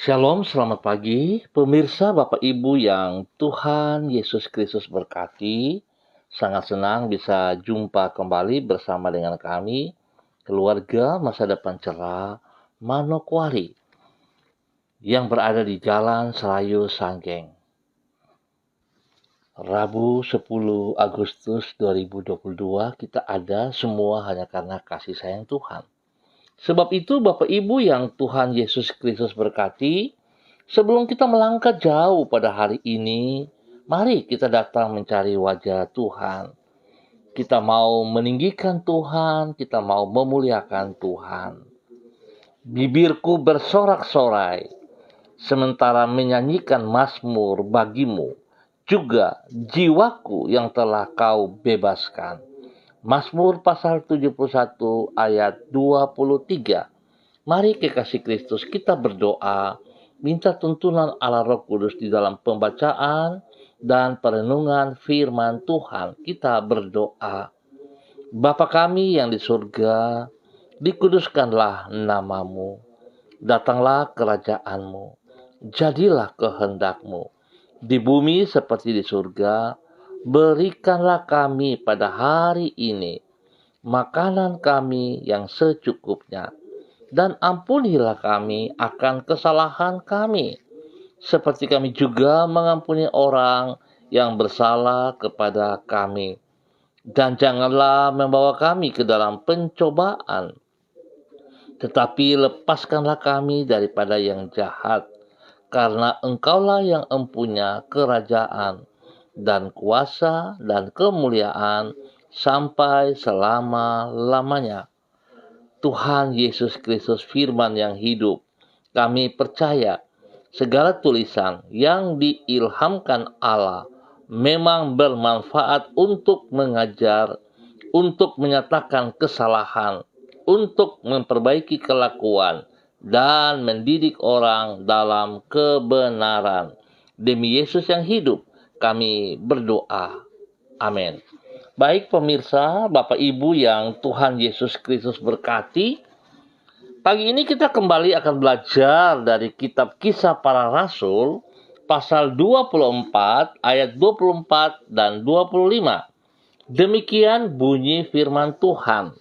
Shalom, selamat pagi, pemirsa Bapak Ibu yang Tuhan Yesus Kristus berkati. Sangat senang bisa jumpa kembali bersama dengan kami, keluarga masa depan cerah Manokwari, yang berada di Jalan Selayu Sanggeng. Rabu 10 Agustus 2022 kita ada semua hanya karena kasih sayang Tuhan. Sebab itu Bapak Ibu yang Tuhan Yesus Kristus berkati, sebelum kita melangkah jauh pada hari ini, mari kita datang mencari wajah Tuhan. Kita mau meninggikan Tuhan, kita mau memuliakan Tuhan. Bibirku bersorak-sorai, sementara menyanyikan mazmur bagimu, juga jiwaku yang telah kau bebaskan. Mazmur pasal 71 ayat 23. Mari kekasih Kristus kita berdoa, minta tuntunan Allah Roh Kudus di dalam pembacaan dan perenungan firman Tuhan. Kita berdoa. Bapa kami yang di surga, dikuduskanlah namamu. Datanglah kerajaanmu. Jadilah kehendakmu. Di bumi seperti di surga, berikanlah kami pada hari ini makanan kami yang secukupnya. Dan ampunilah kami akan kesalahan kami, seperti kami juga mengampuni orang yang bersalah kepada kami. Dan janganlah membawa kami ke dalam pencobaan, tetapi lepaskanlah kami daripada yang jahat, karena Engkaulah yang empunya kerajaan dan kuasa dan kemuliaan sampai selama-lamanya. Tuhan Yesus Kristus firman yang hidup, kami percaya segala tulisan yang diilhamkan Allah memang bermanfaat untuk mengajar, untuk menyatakan kesalahan, untuk memperbaiki kelakuan, dan mendidik orang dalam kebenaran. Demi Yesus yang hidup, kami berdoa. Amin. Baik pemirsa, Bapak Ibu yang Tuhan Yesus Kristus berkati, pagi ini kita kembali akan belajar dari kitab Kisah Para Rasul, pasal 24, ayat 24 dan 25. Demikian bunyi firman Tuhan.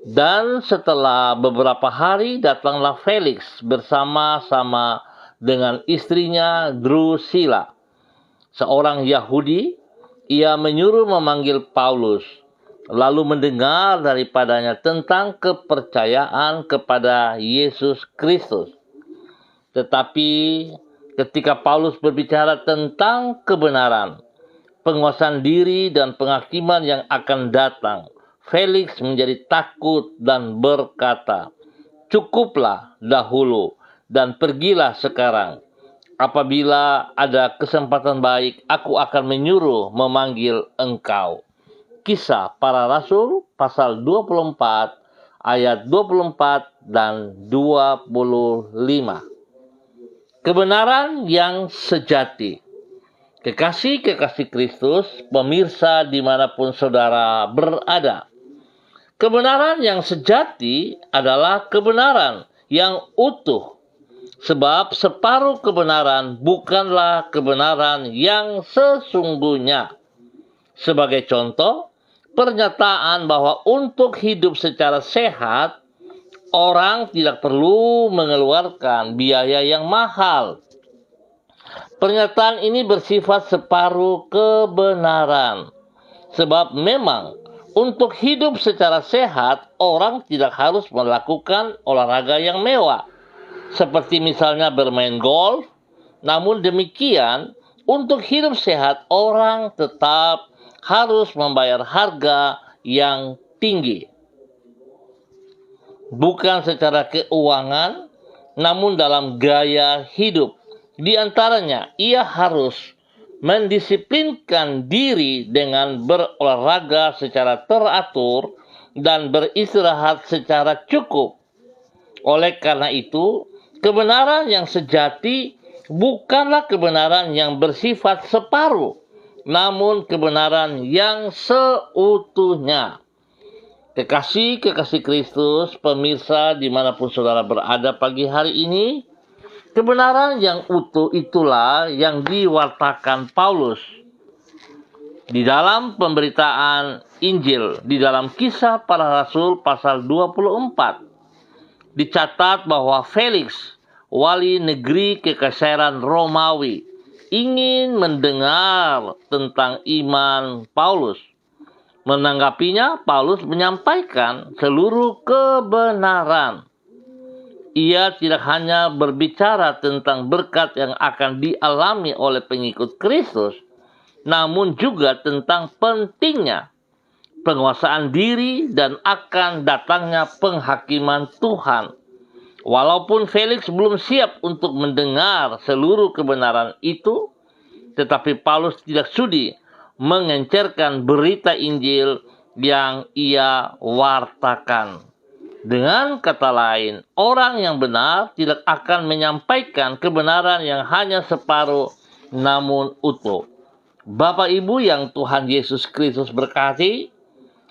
Dan setelah beberapa hari datanglah Felix bersama-sama dengan istrinya Drusilla, seorang Yahudi. Ia menyuruh memanggil Paulus, lalu mendengar daripadanya tentang kepercayaan kepada Yesus Kristus. Tetapi ketika Paulus berbicara tentang kebenaran, penguasaan diri dan penghakiman yang akan datang, Felix menjadi takut dan berkata, "Cukuplah dahulu dan pergilah sekarang. Apabila ada kesempatan baik, aku akan menyuruh memanggil engkau." Kisah Para Rasul pasal 24 ayat 24 dan 25. Kebenaran yang sejati. Kekasih-kekasih Kristus, pemirsa dimanapun saudara berada. Kebenaran yang sejati adalah kebenaran yang utuh. Sebab separuh kebenaran bukanlah kebenaran yang sesungguhnya. Sebagai contoh, pernyataan bahwa untuk hidup secara sehat, orang tidak perlu mengeluarkan biaya yang mahal. Pernyataan ini bersifat separuh kebenaran. Sebab memang untuk hidup secara sehat, orang tidak harus melakukan olahraga yang mewah, seperti misalnya bermain golf. Namun demikian, untuk hidup sehat orang tetap harus membayar harga yang tinggi. Bukan secara keuangan, namun dalam gaya hidup. Di antaranya, ia harus mendisiplinkan diri dengan berolahraga secara teratur dan beristirahat secara cukup. Oleh karena itu, kebenaran yang sejati bukanlah kebenaran yang bersifat separuh, namun kebenaran yang seutuhnya. Kekasih Kristus, pemirsa dimanapun saudara berada pagi hari ini, Kebenaran yang utuh itulah yang diwartakan Paulus di dalam pemberitaan Injil, di dalam Kisah Para Rasul pasal 24. Dicatat bahwa Felix, wali negeri Kekaisaran Romawi, ingin mendengar tentang iman Paulus. Menanggapinya, Paulus menyampaikan seluruh kebenaran. Ia tidak hanya berbicara tentang berkat yang akan dialami oleh pengikut Kristus, namun juga tentang pentingnya penguasaan diri dan akan datangnya penghakiman Tuhan. Walaupun Felix belum siap untuk mendengar seluruh kebenaran itu, tetapi Paulus tidak sudi mengencerkan berita Injil yang ia wartakan. Dengan kata lain, orang yang benar tidak akan menyampaikan kebenaran yang hanya separuh namun utuh. Bapak Ibu yang Tuhan Yesus Kristus berkati,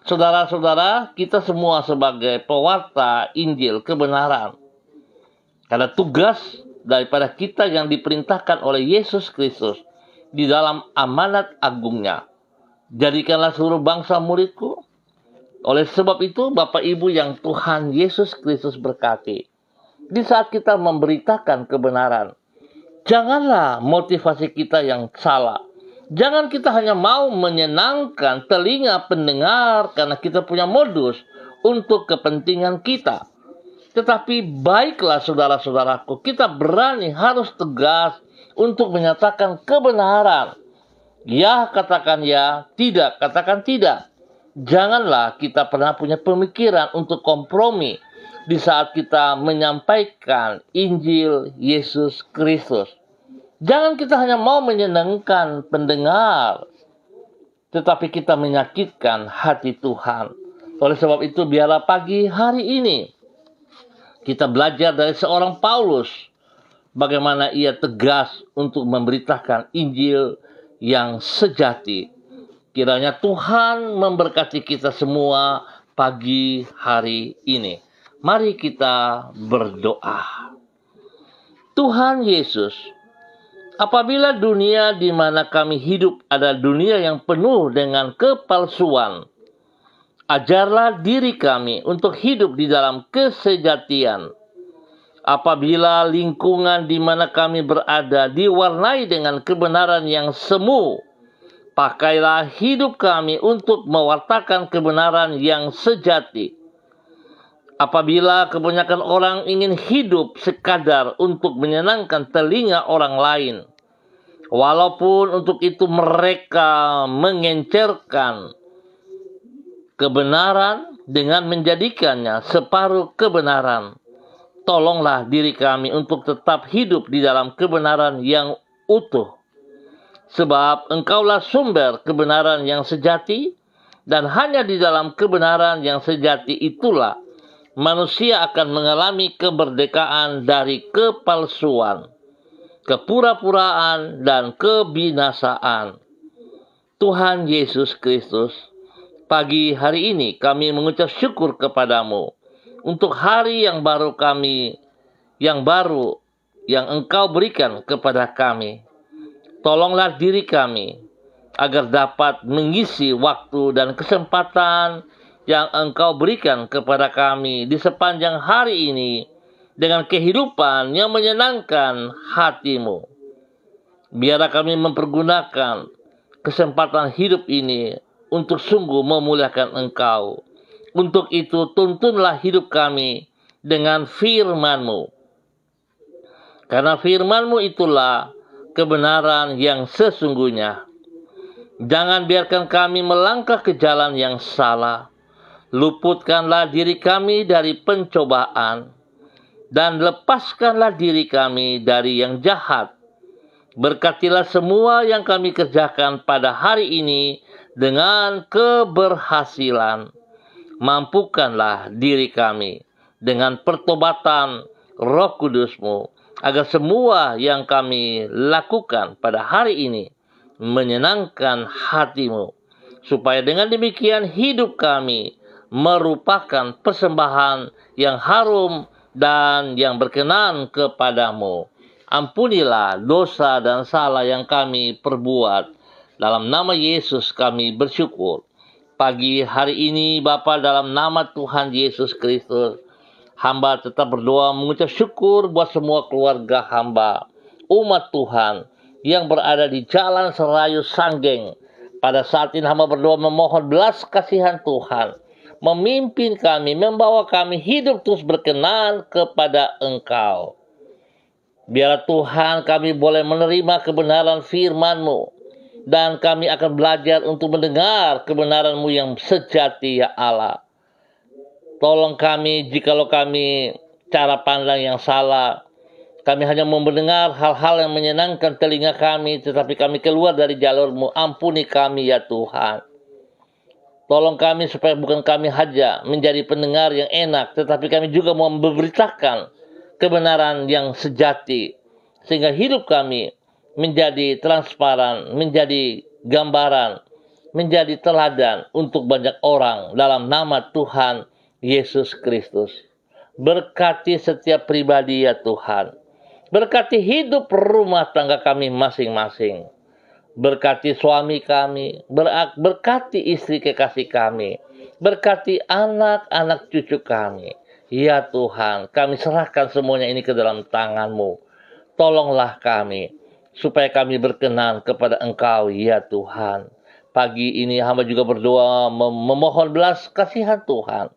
saudara-saudara, kita semua sebagai pewarta Injil kebenaran. Karena tugas daripada kita yang diperintahkan oleh Yesus Kristus di dalam amanat agungnya. Jadikanlah seluruh bangsa muridku. Oleh sebab itu, Bapak Ibu yang Tuhan Yesus Kristus berkati, di saat kita memberitakan kebenaran, janganlah motivasi kita yang salah. Jangan kita hanya mau menyenangkan telinga pendengar karena kita punya modus untuk kepentingan kita. Tetapi baiklah saudara-saudaraku, kita berani harus tegas untuk menyatakan kebenaran. Ya katakan ya, tidak katakan tidak. Janganlah kita pernah punya pemikiran untuk kompromi di saat kita menyampaikan Injil Yesus Kristus. Jangan kita hanya mau menyenangkan pendengar, tetapi kita menyakitkan hati Tuhan. Oleh sebab itu, biarlah pagi hari ini kita belajar dari seorang Paulus, bagaimana ia tegas untuk memberitakan Injil yang sejati. Kiranya Tuhan memberkati kita semua pagi hari ini. Mari kita berdoa. Tuhan Yesus, apabila dunia di mana kami hidup adalah dunia yang penuh dengan kepalsuan, ajarlah diri kami untuk hidup di dalam kesejatian. Apabila lingkungan di mana kami berada diwarnai dengan kebenaran yang semu, pakailah hidup kami untuk mewartakan kebenaran yang sejati. Apabila kebanyakan orang ingin hidup sekadar untuk menyenangkan telinga orang lain, walaupun untuk itu mereka mengencerkan kebenaran dengan menjadikannya separuh kebenaran, tolonglah diri kami untuk tetap hidup di dalam kebenaran yang utuh. Sebab Engkaulah sumber kebenaran yang sejati, dan hanya di dalam kebenaran yang sejati itulah manusia akan mengalami kemerdekaan dari kepalsuan, kepura-puraan, dan kebinasaan. Tuhan Yesus Kristus, pagi hari ini kami mengucap syukur kepadamu untuk hari yang baru yang Engkau berikan kepada kami. Tolonglah diri kami agar dapat mengisi waktu dan kesempatan yang Engkau berikan kepada kami di sepanjang hari ini dengan kehidupan yang menyenangkan hati-Mu. Biarlah kami mempergunakan kesempatan hidup ini untuk sungguh memuliakan Engkau. Untuk itu tuntunlah hidup kami dengan firman-Mu. Karena firman-Mu itulah kebenaran yang sesungguhnya. Jangan biarkan kami melangkah ke jalan yang salah. Luputkanlah diri kami dari pencobaan, dan lepaskanlah diri kami dari yang jahat. Berkatilah semua yang kami kerjakan pada hari ini dengan keberhasilan. Mampukanlah diri kami dengan pertobatan Roh Kudus-Mu, agar semua yang kami lakukan pada hari ini menyenangkan hati-Mu, supaya dengan demikian hidup kami merupakan persembahan yang harum dan yang berkenan kepadamu. Ampunilah dosa dan salah yang kami perbuat. Dalam nama Yesus kami bersyukur. Pagi hari ini Bapa, dalam nama Tuhan Yesus Kristus, hamba tetap berdoa mengucap syukur buat semua keluarga hamba, umat Tuhan yang berada di Jalan Serayu Sanggeng. Pada saat ini hamba berdoa memohon belas kasihan Tuhan, memimpin kami, membawa kami hidup terus berkenan kepada Engkau. Biarlah Tuhan kami boleh menerima kebenaran firman-Mu, dan kami akan belajar untuk mendengar kebenaran-Mu yang sejati, ya Allah. Tolong kami jikalau kami cara pandang yang salah. Kami hanya mau mendengar hal-hal yang menyenangkan telinga kami, tetapi kami keluar dari jalur-Mu. Ampuni kami, ya Tuhan. Tolong kami supaya bukan kami saja menjadi pendengar yang enak, tetapi kami juga mau memberitakan kebenaran yang sejati, sehingga hidup kami menjadi transparan, menjadi gambaran, menjadi teladan untuk banyak orang dalam nama Tuhan Yesus Kristus. Berkati setiap pribadi, ya Tuhan. Berkati hidup rumah tangga kami masing-masing. Berkati suami kami, berkati istri kekasih kami, berkati anak-anak cucu kami. Ya Tuhan, kami serahkan semuanya ini ke dalam tangan-Mu. Tolonglah kami, supaya kami berkenan kepada Engkau, ya Tuhan. Pagi ini hamba juga berdoa memohon belas kasihan Tuhan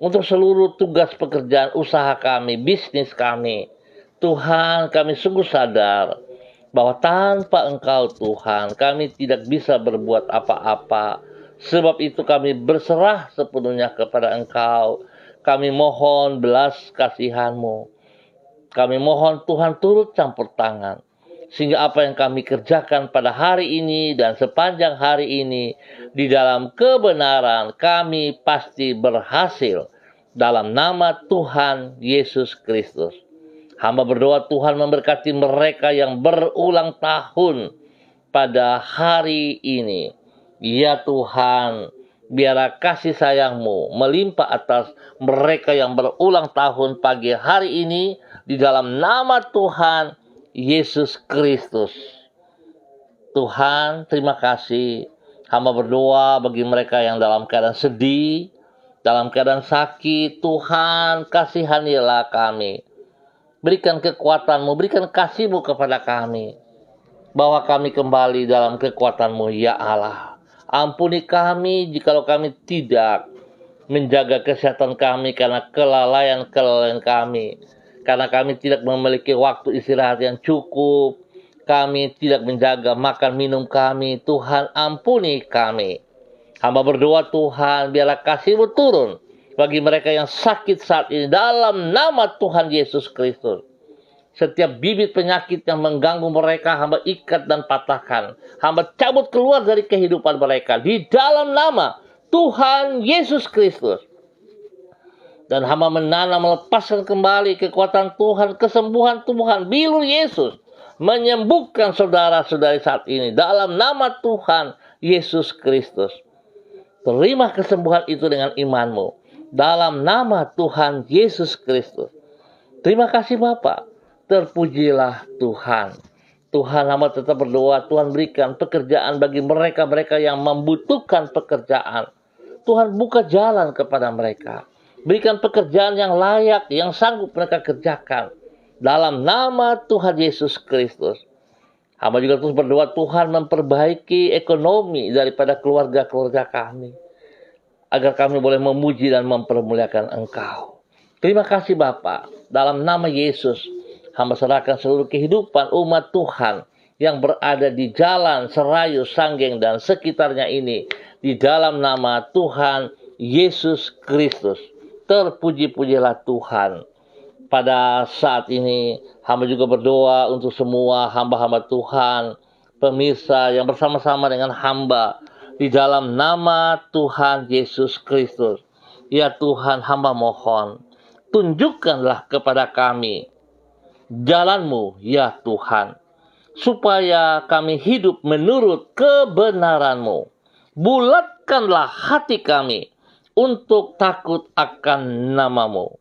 untuk seluruh tugas pekerjaan usaha kami, bisnis kami. Tuhan, kami sungguh sadar bahwa tanpa Engkau Tuhan, kami tidak bisa berbuat apa-apa. Sebab itu kami berserah sepenuhnya kepada Engkau. Kami mohon belas kasihan-Mu. Kami mohon Tuhan turut campur tangan, sehingga apa yang kami kerjakan pada hari ini dan sepanjang hari ini, di dalam kebenaran kami pasti berhasil. Dalam nama Tuhan Yesus Kristus. Hamba berdoa Tuhan memberkati mereka yang berulang tahun pada hari ini. Ya Tuhan, biarlah kasih sayang-Mu melimpah atas mereka yang berulang tahun pagi hari ini, di dalam nama Tuhan Yesus Kristus. Tuhan, terima kasih. Hamba berdoa bagi mereka yang dalam keadaan sedih, dalam keadaan sakit. Tuhan, kasihanilah kami. Berikan kekuatan-Mu, berikan kasih-Mu kepada kami. Bawa kami kembali dalam kekuatan-Mu, ya Allah. Ampuni kami jikalau kami tidak menjaga kesehatan kami karena kelalaian kami. Karena kami tidak memiliki waktu istirahat yang cukup. Kami tidak menjaga makan minum kami. Tuhan, ampuni kami. Hamba berdoa Tuhan, biarlah kasih-Mu turun bagi mereka yang sakit saat ini dalam nama Tuhan Yesus Kristus. Setiap bibit penyakit yang mengganggu mereka, hamba ikat dan patahkan. Hamba cabut keluar dari kehidupan mereka di dalam nama Tuhan Yesus Kristus. Dan hamba menanam, melepaskan kembali kekuatan Tuhan, kesembuhan Tuhan, bilur Yesus menyembuhkan saudara-saudari saat ini dalam nama Tuhan Yesus Kristus. Terima kesembuhan itu dengan iman-Mu dalam nama Tuhan Yesus Kristus. Terima kasih Bapa. Terpujilah Tuhan. Tuhan, hamba tetap berdoa, Tuhan berikan pekerjaan bagi mereka-mereka yang membutuhkan pekerjaan. Tuhan buka jalan kepada mereka. Berikan pekerjaan yang layak, yang sanggup mereka kerjakan. Dalam nama Tuhan Yesus Kristus. Hamba juga terus berdoa Tuhan memperbaiki ekonomi daripada keluarga-keluarga kami. Agar kami boleh memuji dan mempermuliakan Engkau. Terima kasih Bapa. Dalam nama Yesus, hamba serahkan seluruh kehidupan umat Tuhan yang berada di Jalan Serayu Sanggeng dan sekitarnya ini. Di dalam nama Tuhan Yesus Kristus. Terpuji-pujilah Tuhan. Pada saat ini hamba juga berdoa untuk semua hamba-hamba Tuhan, pemirsa yang bersama-sama dengan hamba di dalam nama Tuhan Yesus Kristus. Ya Tuhan, hamba mohon, tunjukkanlah kepada kami jalan-Mu, ya Tuhan, supaya kami hidup menurut kebenaran-Mu. Bulatkanlah hati kami untuk takut akan nama-Mu.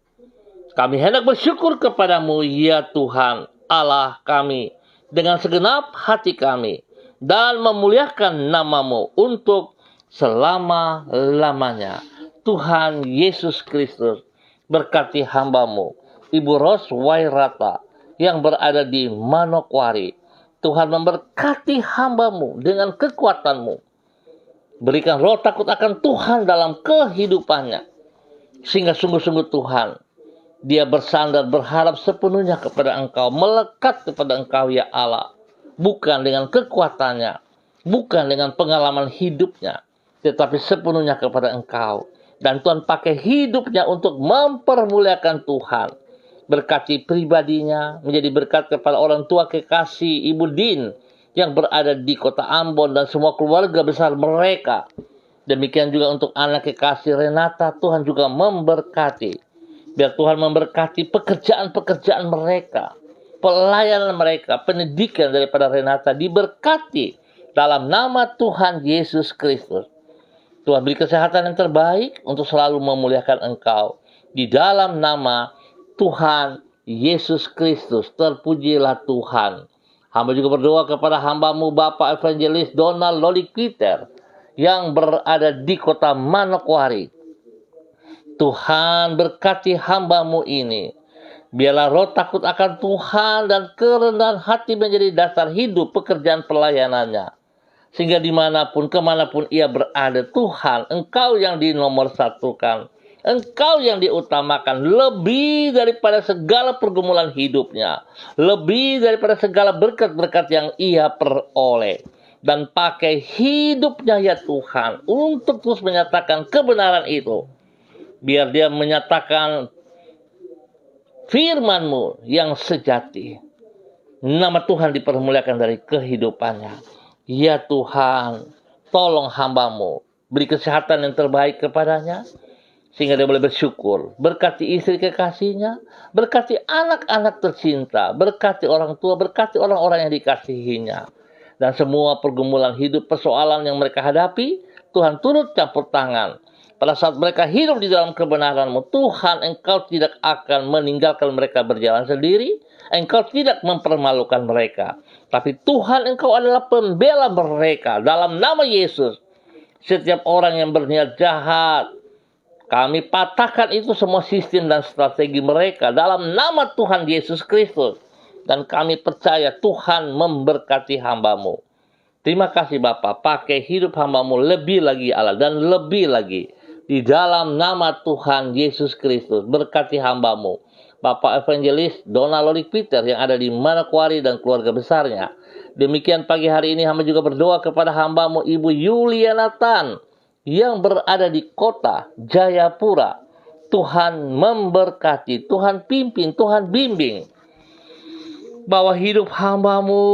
Kami hendak bersyukur kepada-Mu, ya Tuhan, Allah kami dengan segenap hati kami dan memuliakan nama-Mu untuk selama-lamanya. Tuhan Yesus Kristus, berkati hamba-Mu, Ibu Ros Wairata, yang berada di Manokwari. Tuhan memberkati hamba-Mu dengan kekuatan-Mu. Berikan roh takut akan Tuhan dalam kehidupannya. Sehingga sungguh-sungguh Tuhan, dia bersandar berharap sepenuhnya kepada Engkau, melekat kepada Engkau ya Allah. Bukan dengan kekuatannya, bukan dengan pengalaman hidupnya, tetapi sepenuhnya kepada Engkau. Dan Tuhan pakai hidupnya untuk mempermuliakan Tuhan. Berkati pribadinya, menjadi berkat kepada orang tua kekasih Ibu Din yang berada di kota Ambon dan semua keluarga besar mereka. Demikian juga untuk anak kekasih Renata, Tuhan juga memberkati. Biar Tuhan memberkati pekerjaan-pekerjaan mereka, pelayanan mereka, pendidikan daripada Renata diberkati dalam nama Tuhan Yesus Kristus. Tuhan beri kesehatan yang terbaik untuk selalu memuliakan Engkau. Di dalam nama Tuhan Yesus Kristus, terpujilah Tuhan. Hamba juga berdoa kepada hamba-Mu Bapak Evangelis Donald Lolik Peter yang berada di kota Manokwari. Tuhan berkati hamba-Mu ini. Biarlah roh takut akan Tuhan dan kerendahan hati menjadi dasar hidup pekerjaan pelayanannya. Sehingga dimanapun, kemanapun ia berada, Tuhan, Engkau yang dinomorsatukan. Engkau yang diutamakan lebih daripada segala pergumulan hidupnya. Lebih daripada segala berkat-berkat yang ia peroleh. Dan pakai hidupnya ya Tuhan untuk terus menyatakan kebenaran itu. Biar dia menyatakan firman-Mu yang sejati. Nama Tuhan dipermuliakan dari kehidupannya. Ya Tuhan, tolong hamba-Mu. Beri kesehatan yang terbaik kepadanya. Sehingga dia boleh bersyukur. Berkati istri kekasihnya. Berkati anak-anak tercinta. Berkati orang tua. Berkati orang-orang yang dikasihinya. Dan semua pergumulan hidup, persoalan yang mereka hadapi, Tuhan turut campur tangan. Pada saat mereka hidup di dalam kebenaran-Mu, Tuhan, Engkau tidak akan meninggalkan mereka berjalan sendiri. Engkau tidak mempermalukan mereka. Tapi Tuhan, Engkau adalah pembela mereka. Dalam nama Yesus, setiap orang yang berniat jahat, kami patahkan itu semua sistem dan strategi mereka dalam nama Tuhan Yesus Kristus. Dan kami percaya Tuhan memberkati hamba-Mu. Terima kasih Bapa, pakai hidup hamba-Mu lebih lagi Allah dan lebih lagi. Di dalam nama Tuhan Yesus Kristus, berkati hamba-Mu. Bapak Evangelis Donald Lolik Peter yang ada di Manokwari dan keluarga besarnya. Demikian pagi hari ini hamba juga berdoa kepada hamba-Mu Ibu Yuliana Tan yang berada di kota Jayapura. Tuhan memberkati, Tuhan pimpin, Tuhan bimbing. Bawa hidup hamba-Mu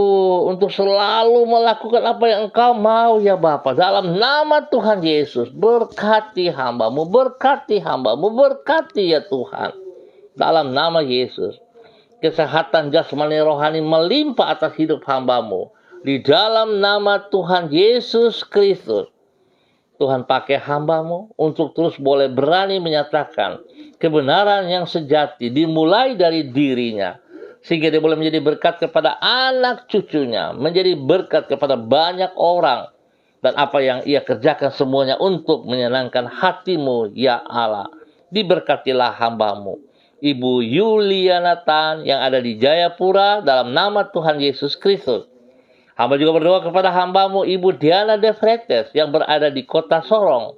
untuk selalu melakukan apa yang Engkau mau ya Bapa. Dalam nama Tuhan Yesus, berkati hamba-Mu, berkati hamba-Mu, berkati ya Tuhan. Dalam nama Yesus, kesehatan jasmani rohani melimpah atas hidup hamba-Mu. Di dalam nama Tuhan Yesus Kristus. Tuhan pakai hamba-Mu untuk terus boleh berani menyatakan kebenaran yang sejati dimulai dari dirinya. Sehingga dia boleh menjadi berkat kepada anak cucunya. Menjadi berkat kepada banyak orang. Dan apa yang ia kerjakan semuanya untuk menyenangkan hati-Mu ya Allah. Diberkatilah hamba-Mu Ibu Yuliana Tan yang ada di Jayapura dalam nama Tuhan Yesus Kristus. Hamba juga berdoa kepada hamba-Mu Ibu Diana De Freites yang berada di kota Sorong.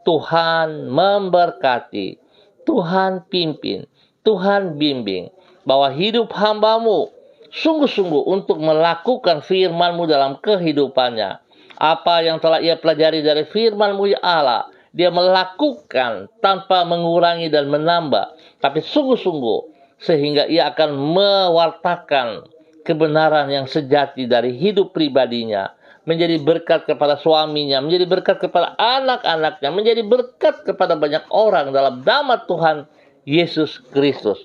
Tuhan memberkati, Tuhan pimpin, Tuhan bimbing. Bahwa hidup hamba-Mu sungguh-sungguh untuk melakukan firman-Mu dalam kehidupannya. Apa yang telah ia pelajari dari firman-Mu ya Allah, dia melakukan tanpa mengurangi dan menambah. Tapi sungguh-sungguh sehingga ia akan mewartakan kebenaran yang sejati dari hidup pribadinya, menjadi berkat kepada suaminya, menjadi berkat kepada anak-anaknya, menjadi berkat kepada banyak orang dalam nama Tuhan Yesus Kristus.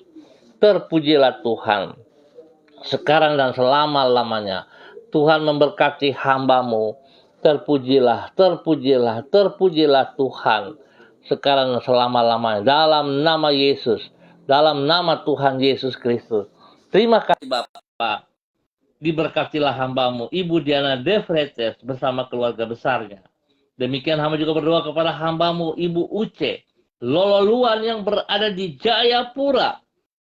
Terpujilah Tuhan sekarang dan selama-lamanya. Tuhan memberkati hamba-Mu. Terpujilah, terpujilah, terpujilah Tuhan sekarang dan selama-lamanya. Dalam nama Yesus, dalam nama Tuhan Yesus Kristus. Terima kasih Bapak. Diberkatilah hambamu, Ibu Diana De Freitas bersama keluarga besarnya. Demikian hamba juga berdoa kepada hambamu, Ibu Uce Lololuan yang berada di Jayapura.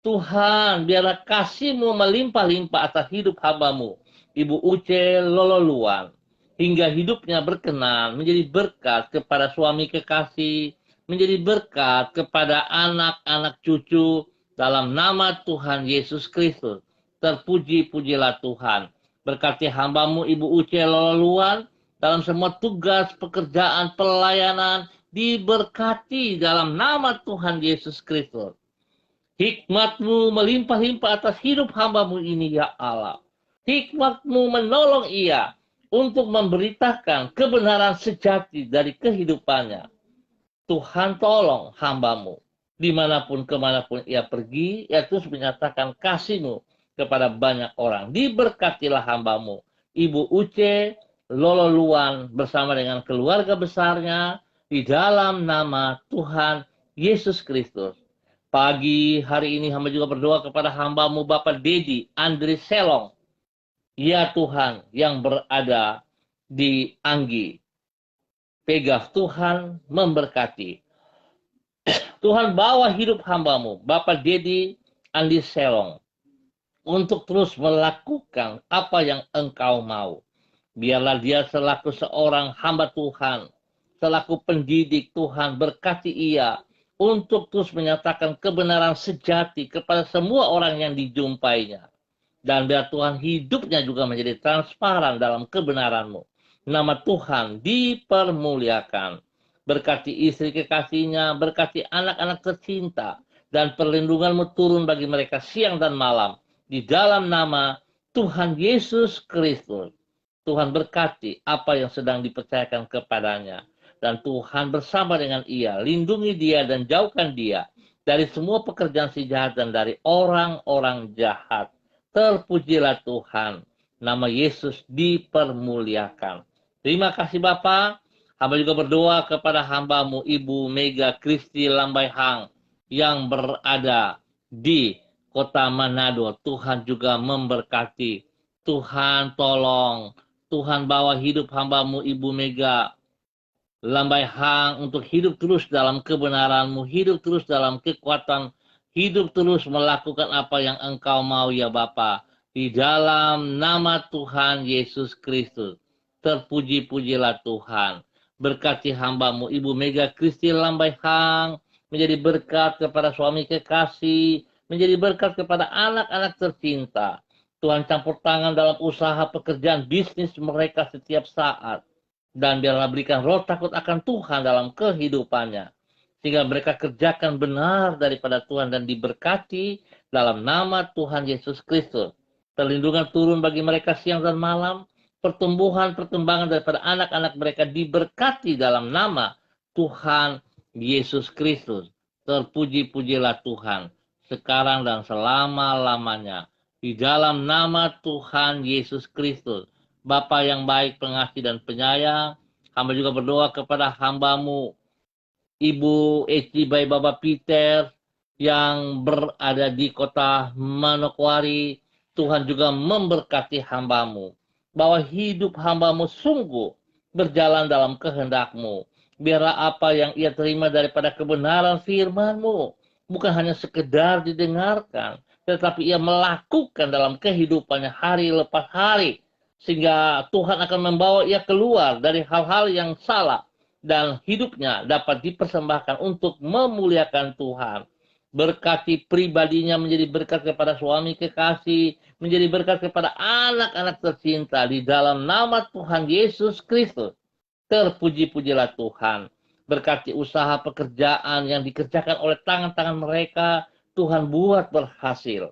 Tuhan, biarlah kasih-Mu melimpah-limpah atas hidup hambamu, Ibu Uce Lololuan. Hingga hidupnya berkenan, menjadi berkat kepada suami kekasih, menjadi berkat kepada anak-anak cucu, dalam nama Tuhan Yesus Kristus. Terpuji-pujilah Tuhan. Berkati hambamu Ibu Uce Lololuan dalam semua tugas, pekerjaan, pelayanan, diberkati dalam nama Tuhan Yesus Kristus. Hikmat-Mu melimpah-limpah atas hidup hambamu ini ya Allah. Hikmat-Mu menolong ia untuk memberitakan kebenaran sejati dari kehidupannya. Tuhan tolong hambamu. Dimanapun kemanapun ia pergi, ia terus menyatakan kasih-Mu kepada banyak orang. Diberkatilah hambamu, Ibu Uce Lololuan bersama dengan keluarga besarnya di dalam nama Tuhan Yesus Kristus. Pagi hari ini hamba juga berdoa kepada hambamu Bapak Dedi Andri Selong. Ya Tuhan yang berada di Anggi. Pegaf Tuhan memberkati. Tuhan bawa hidup hambamu Bapak Dedi Andri Selong untuk terus melakukan apa yang Engkau mau. Biarlah dia selaku seorang hamba Tuhan, selaku pendidik Tuhan, berkati ia untuk terus menyatakan kebenaran sejati kepada semua orang yang dijumpainya. Dan biar Tuhan hidupnya juga menjadi transparan dalam kebenaran-Mu. Nama Tuhan dipermuliakan. Berkati istri kekasihnya, berkati anak-anak tercinta, dan perlindungan-Mu turun bagi mereka siang dan malam. Di dalam nama Tuhan Yesus Kristus. Tuhan berkati apa yang sedang dipercayakan kepadanya. Dan Tuhan bersama dengan ia. Lindungi dia dan jauhkan dia dari semua pekerjaan si jahat dan dari orang-orang jahat. Terpujilah Tuhan. Nama Yesus dipermuliakan. Terima kasih Bapak. Hamba juga berdoa kepada hambamu Ibu Mega Kristi Lambaihang yang berada di Kota Manado. Tuhan juga memberkati. Tuhan tolong. Tuhan bawa hidup hambamu Ibu Mega Lambaihang untuk hidup terus dalam kebenaran-Mu, hidup terus dalam kekuatan, hidup terus melakukan apa yang Engkau mau ya Bapa. Di dalam nama Tuhan Yesus Kristus. Terpuji-pujilah Tuhan. Berkati hambamu Ibu Mega Kristi Lambaihang menjadi berkat kepada suami kekasih, menjadi berkat kepada anak-anak tercinta. Tuhan campur tangan dalam usaha, pekerjaan, bisnis mereka setiap saat. Dan biarlah berikan roh takut akan Tuhan dalam kehidupannya. Sehingga mereka kerjakan benar daripada Tuhan dan diberkati dalam nama Tuhan Yesus Kristus. Perlindungan turun bagi mereka siang dan malam. Pertumbuhan, perkembangan daripada anak-anak mereka diberkati dalam nama Tuhan Yesus Kristus. Terpuji-pujilah Tuhan sekarang dan selama-lamanya. Di dalam nama Tuhan Yesus Kristus. Bapa yang baik, pengasih dan penyayang, hamba juga berdoa kepada hambamu, Ibu Eci Bayi Bapak Peter, yang berada di kota Manokwari. Tuhan juga memberkati hambamu, bahwa hidup hambamu sungguh berjalan dalam kehendak-Mu. Biarlah apa yang ia terima daripada kebenaran firman-Mu bukan hanya sekedar didengarkan, tetapi ia melakukan dalam kehidupannya hari lepas hari. Sehingga Tuhan akan membawa ia keluar dari hal-hal yang salah. Dan hidupnya dapat dipersembahkan untuk memuliakan Tuhan. Berkati pribadinya menjadi berkat kepada suami kekasih. Menjadi berkat kepada anak-anak tercinta. Di dalam nama Tuhan Yesus Kristus. Terpuji-pujilah Tuhan. Berkati usaha pekerjaan yang dikerjakan oleh tangan-tangan mereka. Tuhan buat berhasil.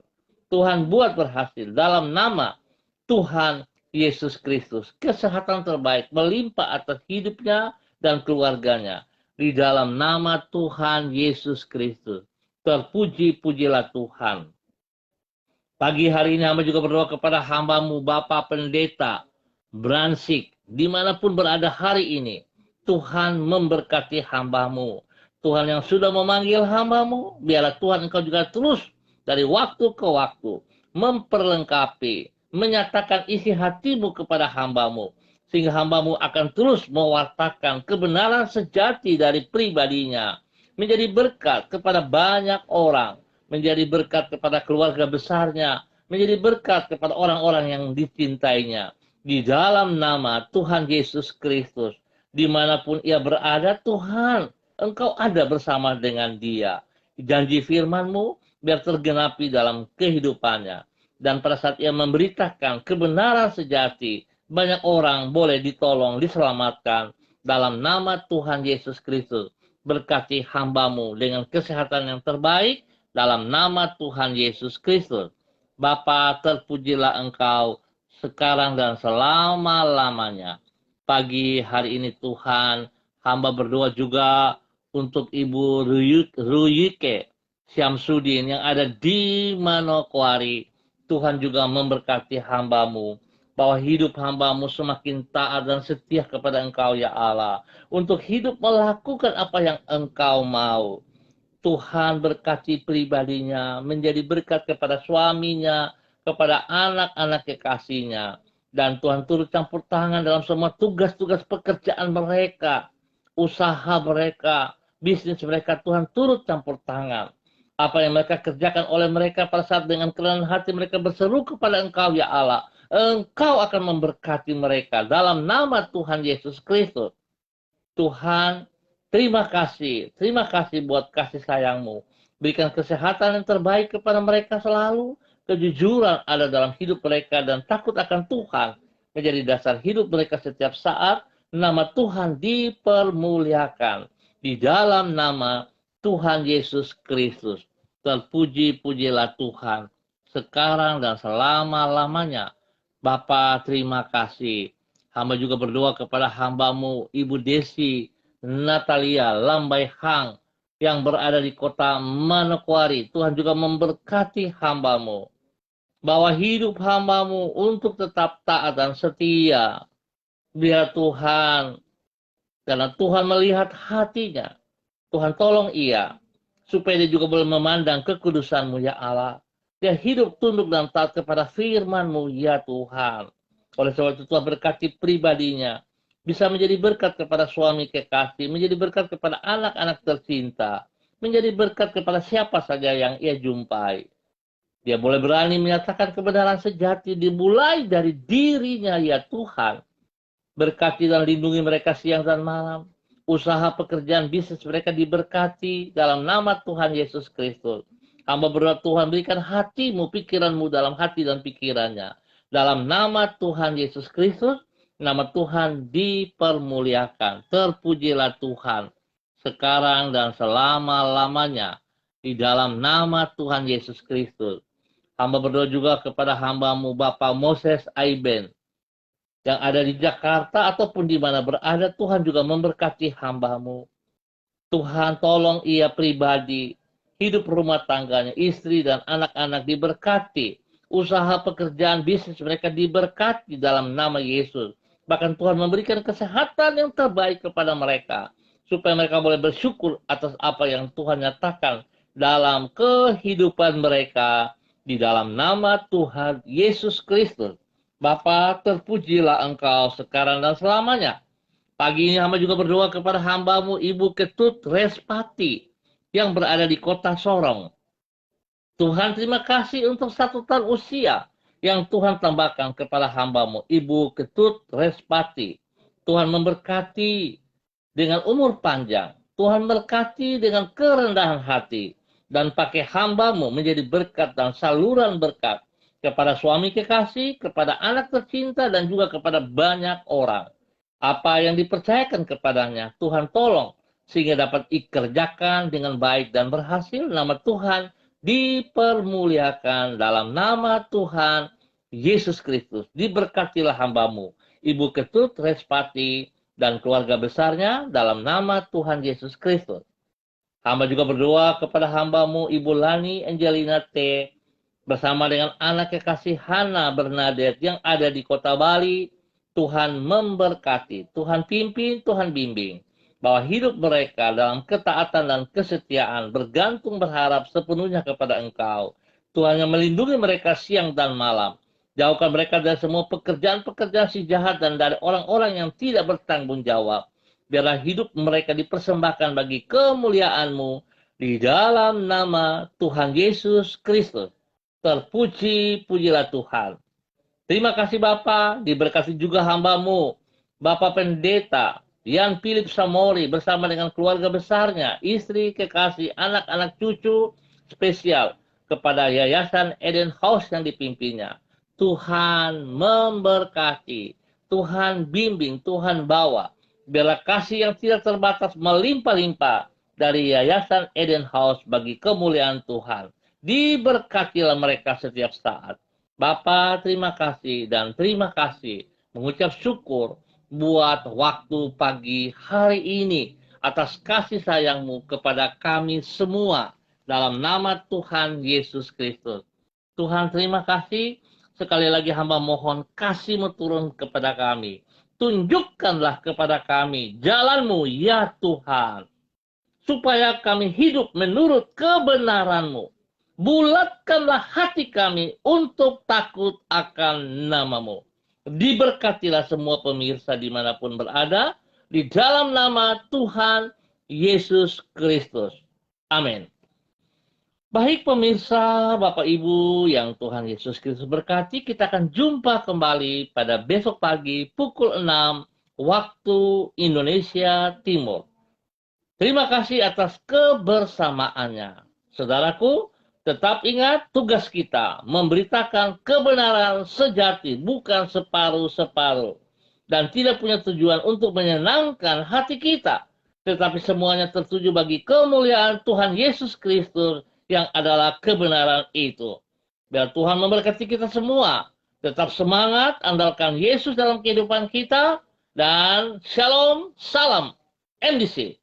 Tuhan buat berhasil. Dalam nama Tuhan Yesus Kristus. Kesehatan terbaik melimpah atas hidupnya dan keluarganya. Di dalam nama Tuhan Yesus Kristus. Terpuji-pujilah Tuhan. Pagi hari ini hamba juga berdoa kepada hambamu Bapak Pendeta Bransik. Dimanapun berada hari ini. Tuhan memberkati hambamu. Tuhan yang sudah memanggil hambamu. Biarlah Tuhan engkau juga terus dari waktu ke waktu memperlengkapi, menyatakan isi hatimu kepada hambamu, sehingga hambamu akan terus mewartakan kebenaran sejati dari pribadinya, menjadi berkat kepada banyak orang, menjadi berkat kepada keluarga besarnya, menjadi berkat kepada orang-orang yang dicintainya. Di dalam nama Tuhan Yesus Kristus, dimanapun ia berada, Tuhan, Engkau ada bersama dengan dia. Janji firman-Mu biar tergenapi dalam kehidupannya. Dan pada saat ia memberitakan kebenaran sejati, banyak orang boleh ditolong, diselamatkan dalam nama Tuhan Yesus Kristus. Berkati hambamu dengan kesehatan yang terbaik dalam nama Tuhan Yesus Kristus. Bapa, terpujilah Engkau sekarang dan selama-lamanya. Pagi hari ini Tuhan, hamba berdoa juga untuk Ibu Ruyike Syamsuddin yang ada di Manokwari. Tuhan juga memberkati hambamu, bahwa hidup hambamu semakin taat dan setia kepada Engkau ya Allah, untuk hidup melakukan apa yang Engkau mau. Tuhan berkati pribadinya, menjadi berkat kepada suaminya, kepada anak-anak kekasihnya. Dan Tuhan turut campur tangan dalam semua tugas-tugas pekerjaan mereka, usaha mereka, bisnis mereka. Tuhan turut campur tangan. Apa yang mereka kerjakan oleh mereka pada saat dengan kerelaan hati mereka berseru kepada Engkau ya Allah, Engkau akan memberkati mereka dalam nama Tuhan Yesus Kristus. Tuhan, terima kasih buat kasih sayang-Mu. Berikan kesehatan yang terbaik kepada mereka selalu, kejujuran ada dalam hidup mereka, dan takut akan Tuhan menjadi dasar hidup mereka setiap saat. Nama Tuhan dipermuliakan di dalam nama Tuhan Yesus Kristus. Terpuji-pujilah Tuhan sekarang dan selama-lamanya. Bapa, terima kasih. Hamba juga berdoa kepada hambamu, Ibu Desi Natalia Lambai Hang, yang berada di kota Manokwari. Tuhan juga memberkati hambamu, bahwa hidup hambamu untuk tetap taat dan setia. Biar Tuhan, karena Tuhan melihat hatinya, Tuhan tolong ia, supaya dia juga boleh memandang kekudusan-Mu ya Allah. Dia hidup tunduk dan taat kepada firman-Mu ya Tuhan. Oleh sebab itu Tuhan berkati pribadinya, bisa menjadi berkat kepada suami kekasih, menjadi berkat kepada anak-anak tercinta, menjadi berkat kepada siapa saja yang ia jumpai. Dia boleh berani menyatakan kebenaran sejati dimulai dari dirinya ya Tuhan. Berkati dan lindungi mereka siang dan malam. Usaha pekerjaan bisnis mereka diberkati dalam nama Tuhan Yesus Kristus. Hamba berdoa Tuhan berikan hatimu, pikiranmu dalam hati dan pikirannya. Dalam nama Tuhan Yesus Kristus, nama Tuhan dipermuliakan. Terpujilah Tuhan sekarang dan selama-lamanya. Di dalam nama Tuhan Yesus Kristus. Hamba berdoa juga kepada hambamu Bapak Moses Aiben, yang ada di Jakarta ataupun di mana berada. Tuhan juga memberkati hambamu. Tuhan tolong ia pribadi, hidup rumah tangganya, istri dan anak-anak diberkati. Usaha pekerjaan bisnis mereka diberkati dalam nama Yesus. Bahkan Tuhan memberikan kesehatan yang terbaik kepada mereka, supaya mereka boleh bersyukur atas apa yang Tuhan nyatakan dalam kehidupan mereka. Di dalam nama Tuhan Yesus Kristus. Bapa, terpujilah Engkau sekarang dan selamanya. Pagi ini hamba juga berdoa kepada hambamu Ibu Ketut Respati yang berada di kota Sorong. Tuhan, terima kasih untuk 1 tahun usia yang Tuhan tambahkan kepada hambamu Ibu Ketut Respati. Tuhan memberkati dengan umur panjang. Tuhan berkati dengan kerendahan hati. Dan pakai hambamu menjadi berkat dan saluran berkat kepada suami kekasih, kepada anak tercinta, dan juga kepada banyak orang. Apa yang dipercayakan kepadanya, Tuhan tolong, sehingga dapat dikerjakan dengan baik dan berhasil. Nama Tuhan dipermuliakan dalam nama Tuhan Yesus Kristus. Diberkatilah hambamu, Ibu Ketut Respati, dan keluarga besarnya dalam nama Tuhan Yesus Kristus. Hamba juga berdoa kepada hambamu Ibu Lani Angelina T. bersama dengan anak kekasih Hana Bernadette yang ada di kota Bali. Tuhan memberkati, Tuhan pimpin, Tuhan bimbing, bahwa hidup mereka dalam ketaatan dan kesetiaan bergantung berharap sepenuhnya kepada Engkau. Tuhan yang melindungi mereka siang dan malam. Jauhkan mereka dari semua pekerjaan-pekerjaan si jahat dan dari orang-orang yang tidak bertanggung jawab. Biarlah hidup mereka dipersembahkan bagi kemuliaan-Mu di dalam nama Tuhan Yesus Kristus. Terpuji-pujilah Tuhan. Terima kasih Bapa, diberkati juga hamba-Mu, Bapak Pendeta Yan Philip Samori bersama dengan keluarga besarnya, istri, kekasih, anak-anak cucu spesial kepada Yayasan Eden House yang dipimpinnya. Tuhan memberkati, Tuhan bimbing, Tuhan bawa. Biarlah kasih yang tidak terbatas melimpah-limpah dari Yayasan Eden House bagi kemuliaan Tuhan. Diberkatilah mereka setiap saat. Bapa, terima kasih dan terima kasih. Mengucap syukur buat waktu pagi hari ini atas kasih sayang-Mu kepada kami semua. Dalam nama Tuhan Yesus Kristus. Tuhan terima kasih. Sekali lagi hamba mohon kasih-Mu turun kepada kami. Tunjukkanlah kepada kami jalan-Mu ya Tuhan. Supaya kami hidup menurut kebenaran-Mu. Bulatkanlah hati kami untuk takut akan nama-Mu. Diberkatilah semua pemirsa dimanapun berada. Di dalam nama Tuhan Yesus Kristus. Amin. Baik pemirsa, Bapak Ibu yang Tuhan Yesus Kristus berkati, kita akan jumpa kembali pada besok pagi pukul 6 waktu Indonesia Timur. Terima kasih atas kebersamaannya. Saudaraku, tetap ingat tugas kita memberitakan kebenaran sejati, bukan separuh-separuh. Dan tidak punya tujuan untuk menyenangkan hati kita, tetapi semuanya tertuju bagi kemuliaan Tuhan Yesus Kristus yang adalah kebenaran itu. Biar Tuhan memberkati kita semua. Tetap semangat, andalkan Yesus dalam kehidupan kita. Dan shalom, salam MDC.